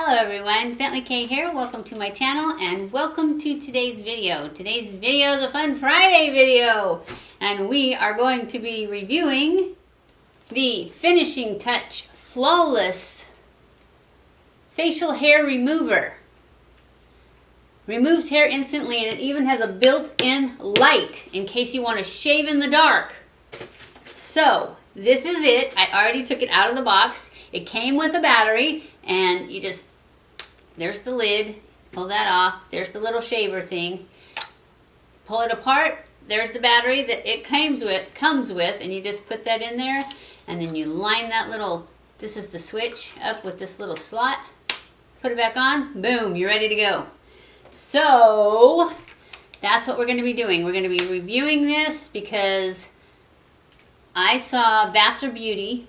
Hello everyone, BentlyK here. Welcome to my channel and welcome to today's video. Today's video is a Fun Friday video and we are going to be reviewing the Finishing Touch Flawless Facial Hair Remover. Removes hair instantly and it even has a built-in light in case you want to shave in the dark. So this is it. I already took it out of the box. It came with a battery and you just, there's the lid, pull that off, there's the little shaver thing, pull it apart, there's the battery that it comes with, and you just put that in there and then you line that little, this is the switch, up with this little slot, put it back on, boom, you're ready to go. So that's what we're going to be doing. We're going to be reviewing this because I saw Vassar Beauty,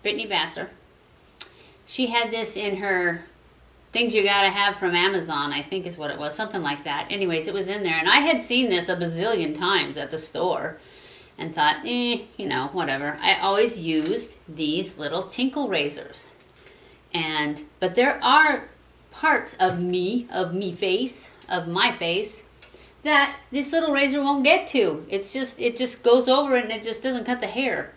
Brittany Vassar. She had this in her things you gotta have from Amazon, I think is what it was, something like that. Anyways, it was in there, and I had seen this a bazillion times at the store and thought, you know, whatever. I always used these little tinkle razors. But there are parts of my face, that this little razor won't get to. It just goes over it and it just doesn't cut the hair.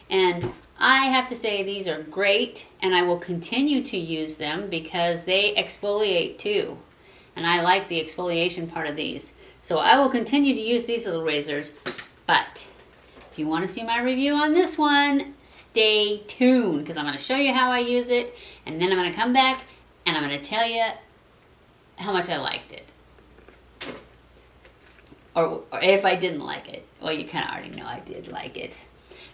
And I have to say these are great, and I will continue to use them because they exfoliate too. And I like the exfoliation part of these. So I will continue to use these little razors. But if you want to see my review on this one, stay tuned because I'm going to show you how I use it, and then I'm going to come back and I'm going to tell you how much I liked it. Or if I didn't like it. Well, you kind of already know I did like it.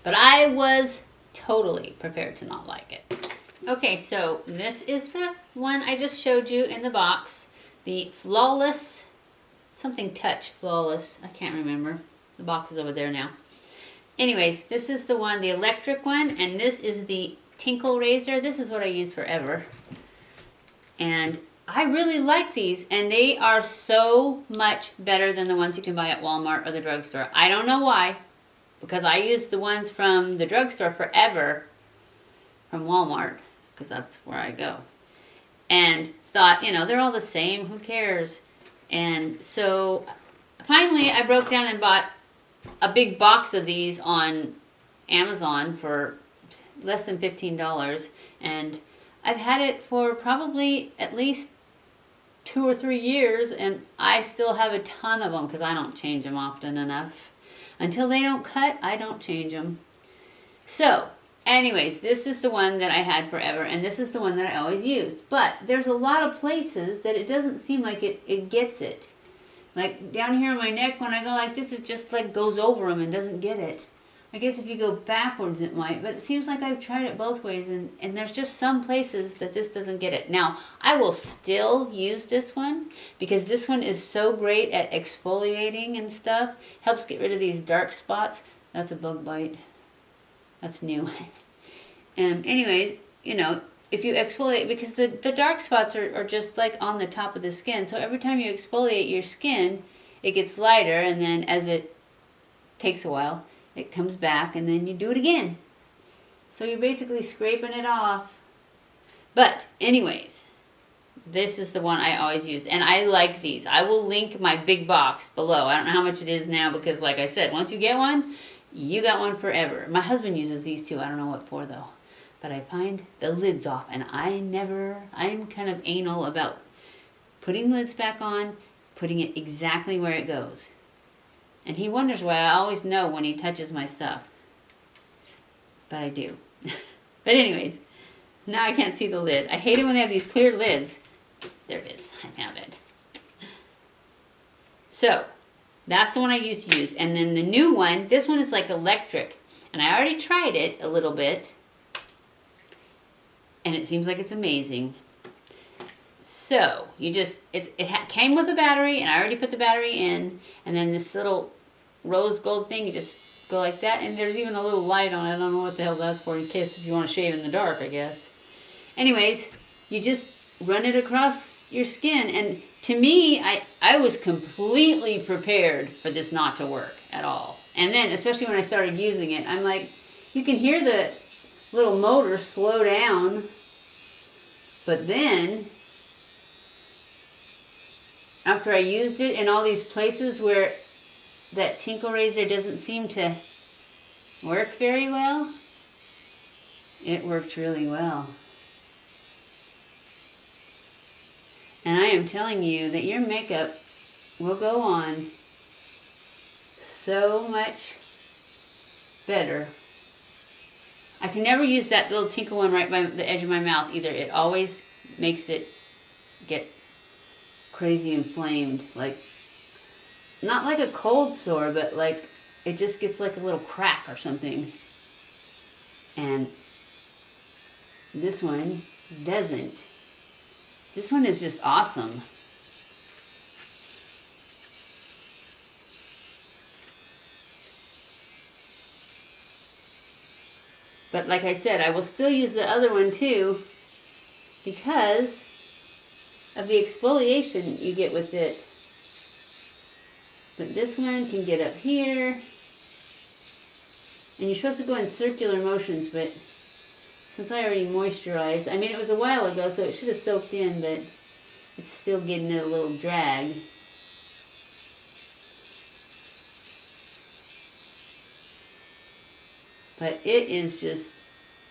But I was totally prepared to not like it. Okay, so this is the one I just showed you in the box. The Flawless, something touch, Flawless. I can't remember. The box is over there now. Anyways, this is the one, the electric one, and this is the Tinkle Razor. This is what I use forever. And I really like these, and they are so much better than the ones you can buy at Walmart or the drugstore. I don't know why. Because I used the ones from the drugstore forever from Walmart, because that's where I go. And thought, you know, they're all the same, who cares? And so finally I broke down and bought a big box of these on Amazon for less than $15. And I've had it for probably at least 2 or 3 years, and I still have a ton of them because I don't change them often enough. Until they don't cut, I don't change them. So, anyways, this is the one that I had forever, and this is the one that I always used. But there's a lot of places that it doesn't seem like it gets it. Like down here on my neck, when I go like this, it just like goes over them and doesn't get it. I guess if you go backwards it might, but it seems like I've tried it both ways, and there's just some places that this doesn't get it. Now, I will still use this one because this one is so great at exfoliating and stuff. Helps get rid of these dark spots. That's a bug bite. That's new. Anyways, you know, if you exfoliate, because the dark spots are just like on the top of the skin, so every time you exfoliate your skin, it gets lighter, and then as it takes a while, it comes back, and then you do it again. So you're basically scraping it off. But anyways, this is the one I always use, and I like these. I will link my big box below. I don't know how much it is now because, like I said, once you get one, you got one forever. My husband uses these too. I don't know what for though. But I find the lids off, and I'm kind of anal about putting lids back on, putting it exactly where it goes. And he wonders why I always know when he touches my stuff. But I do. But anyways, now I can't see the lid. I hate it when they have these clear lids. There it is. I found it. So, that's the one I used to use. And then the new one, this one is like electric. And I already tried it a little bit. And it seems like it's amazing. So, you just, it came with a battery, and I already put the battery in, and then this little rose gold thing, you just go like that, and there's even a little light on it. I don't know what the hell that's for, in case if you want to shave in the dark, I guess. Anyways, you just run it across your skin, and to me, I was completely prepared for this not to work at all. And then, especially when I started using it, I'm like, you can hear the little motor slow down But then, after I used it in all these places where that Twinkle razor doesn't seem to work very well, it worked really well. And I am telling you that your makeup will go on so much better. I can never use that little tinkle one right by the edge of my mouth either. It always makes it get crazy inflamed. Like, not like a cold sore, but like it just gets like a little crack or something. And this one doesn't. This one is just awesome. But like I said, I will still use the other one too because of the exfoliation you get with it. But this one can get up here. And you're supposed to go in circular motions, but since I already moisturized, I mean, it was a while ago, so it should have soaked in, but it's still getting a little drag. But it is just,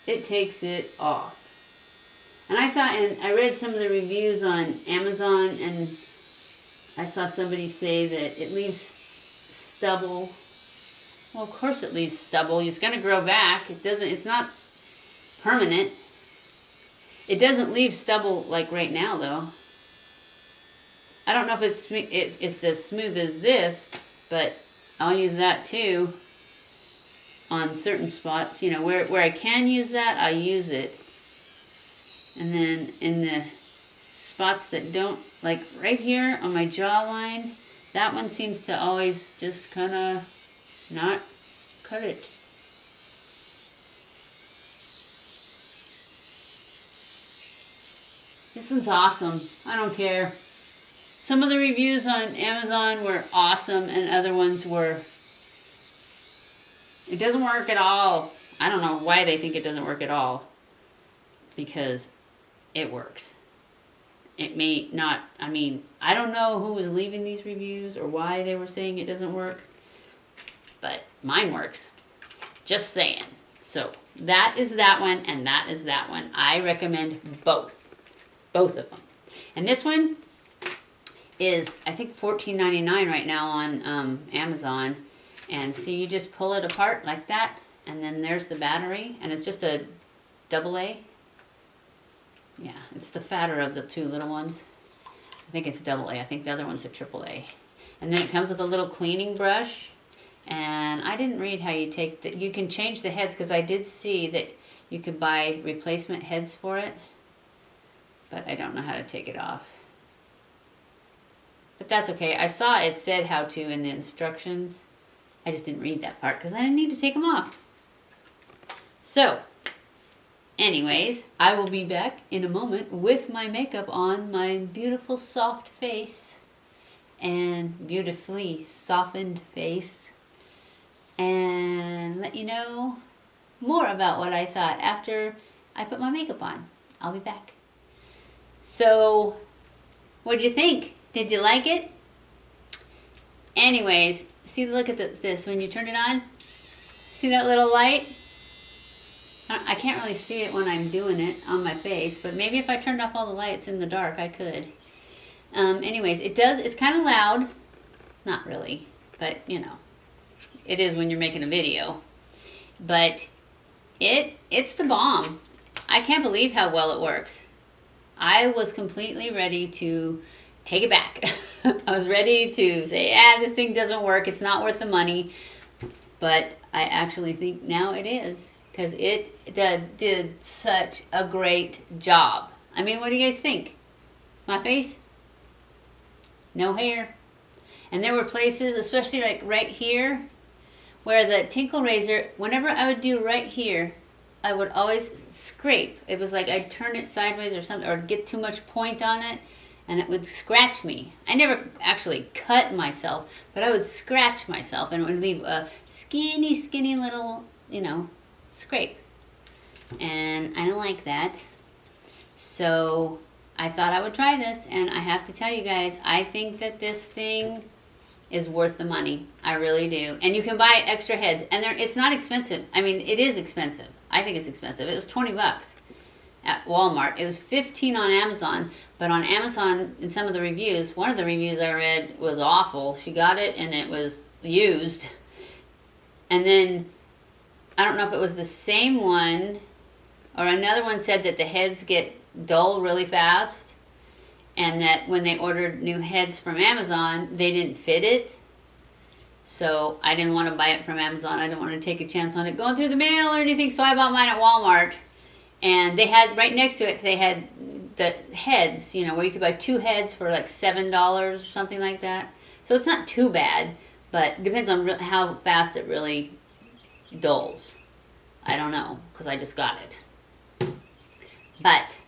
it takes it off. And I read some of the reviews on Amazon, and I saw somebody say that it leaves stubble. Well, of course it leaves stubble. It's going to grow back. It's not permanent. It doesn't leave stubble like right now, though. I don't know if it's as smooth as this, but I'll use that too on certain spots. You know, where I can use that, I use it. And then in the spots that don't, like right here on my jawline, that one seems to always just kind of not cut it. This one's awesome. I don't care. Some of the reviews on Amazon were awesome and other ones were, it doesn't work at all. I don't know why they think it doesn't work at all, because it works. It may not, I mean, I don't know who was leaving these reviews or why they were saying it doesn't work, but mine works. Just saying. So that is that one and that is that one. I recommend both of them. And this one is, I think, $14.99 right now on Amazon. And see, you just pull it apart like that, and then there's the battery, and it's just a AA. Yeah, it's the fatter of the two little ones. I think it's AA. I think the other one's a AAA. And then it comes with a little cleaning brush. And I didn't read how you take the, you can change the heads, because I did see that you could buy replacement heads for it. But I don't know how to take it off. But that's okay. I saw it said how to in the instructions. I just didn't read that part because I didn't need to take them off. So, anyways, I will be back in a moment with my makeup on my beautiful soft face and beautifully softened face, and let you know more about what I thought after I put my makeup on. I'll be back. So, what'd you think? Did you like it? Anyways, see, look at this. When you turn it on, see that little light? I can't really see it when I'm doing it on my face, but maybe if I turned off all the lights in the dark, I could. Anyways, it's kind of loud. Not really, but you know, it is when you're making a video. But it's the bomb. I can't believe how well it works. I was completely ready to take it back. I was ready to say, this thing doesn't work. It's not worth the money. But I actually think now it is, because it did such a great job. I mean, what do you guys think? My face? No hair. And there were places, especially like right here, where the Twinkle razor, whenever I would do right here, I would always scrape. It was like I'd turn it sideways or something, or get too much point on it, and it would scratch me. I never actually cut myself, but I would scratch myself, and it would leave a skinny, skinny little, you know, scrape. And I don't like that. So I thought I would try this, and I have to tell you guys, I think that this thing is worth the money. I really do. And you can buy extra heads, and it's not expensive. I mean, it is expensive. I think it's expensive. It was 20 bucks at Walmart. It was 15 on Amazon, but on Amazon, in some of the reviews, one of the reviews I read was awful. She got it, and it was used. And then, I don't know if it was the same one, or another one said that the heads get dull really fast, and that when they ordered new heads from Amazon, they didn't fit it. So I didn't want to buy it from Amazon. I didn't want to take a chance on it going through the mail or anything, so I bought mine at Walmart. And they had, right next to it, they had the heads, you know, where you could buy 2 heads for like $7 or something like that. So it's not too bad, but it depends on how fast it really dulls. I don't know, because I just got it. But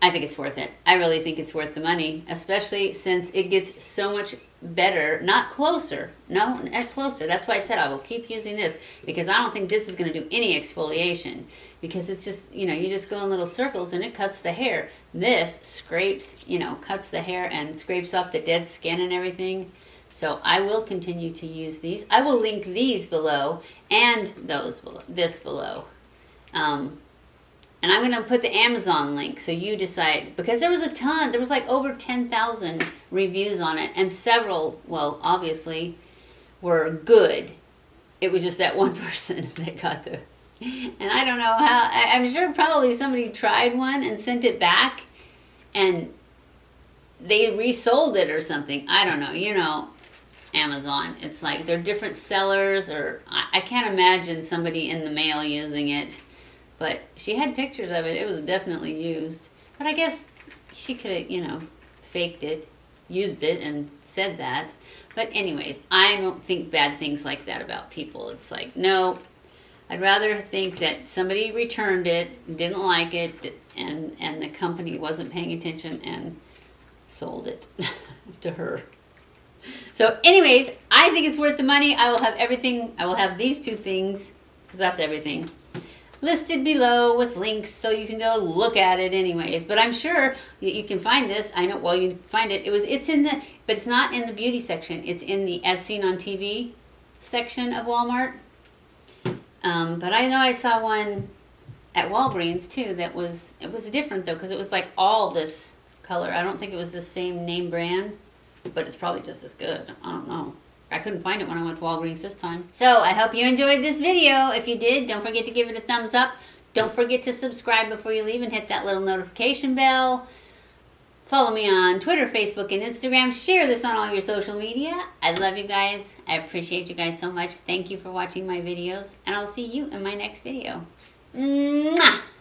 I think it's worth it. I really think it's worth the money, especially since it gets so much better, not closer. No, not closer. That's why I said I will keep using this, because I don't think this is going to do any exfoliation, because it's just, you know, you just go in little circles and it cuts the hair. This scrapes, you know, cuts the hair and scrapes off the dead skin and everything. So I will continue to use these. I will link these below and those below, this below. And I'm going to put the Amazon link so you decide, because there was a ton, there was like over 10,000 reviews on it, and several, well, obviously, were good. It was just that one person that got the, and I don't know how, I'm sure probably somebody tried one and sent it back, and they resold it or something. I don't know, you know, Amazon, it's like they're different sellers, or I can't imagine somebody in the mail using it. But she had pictures of it. It was definitely used. But I guess she could have, you know, faked it, used it, and said that. But anyways, I don't think bad things like that about people. It's like, no, I'd rather think that somebody returned it, didn't like it, and the company wasn't paying attention and sold it to her. So anyways, I think it's worth the money. I will have everything. I will have these 2 things, because that's everything, listed below with links so you can go look at it anyways. But I'm sure you can find this. I know, well, you can find it. It's in the, but it's not in the beauty section. It's in the as seen on TV section of Walmart. But I know I saw one at Walgreens too that was, it was different though, because it was like all this color. I don't think it was the same name brand, but it's probably just as good. I don't know. I couldn't find it when I went to Walgreens this time. So I hope you enjoyed this video. If you did, don't forget to give it a thumbs up. Don't forget to subscribe before you leave and hit that little notification bell. Follow me on Twitter, Facebook, and Instagram. Share this on all your social media. I love you guys. I appreciate you guys so much. Thank you for watching my videos, and I'll see you in my next video. Mwah!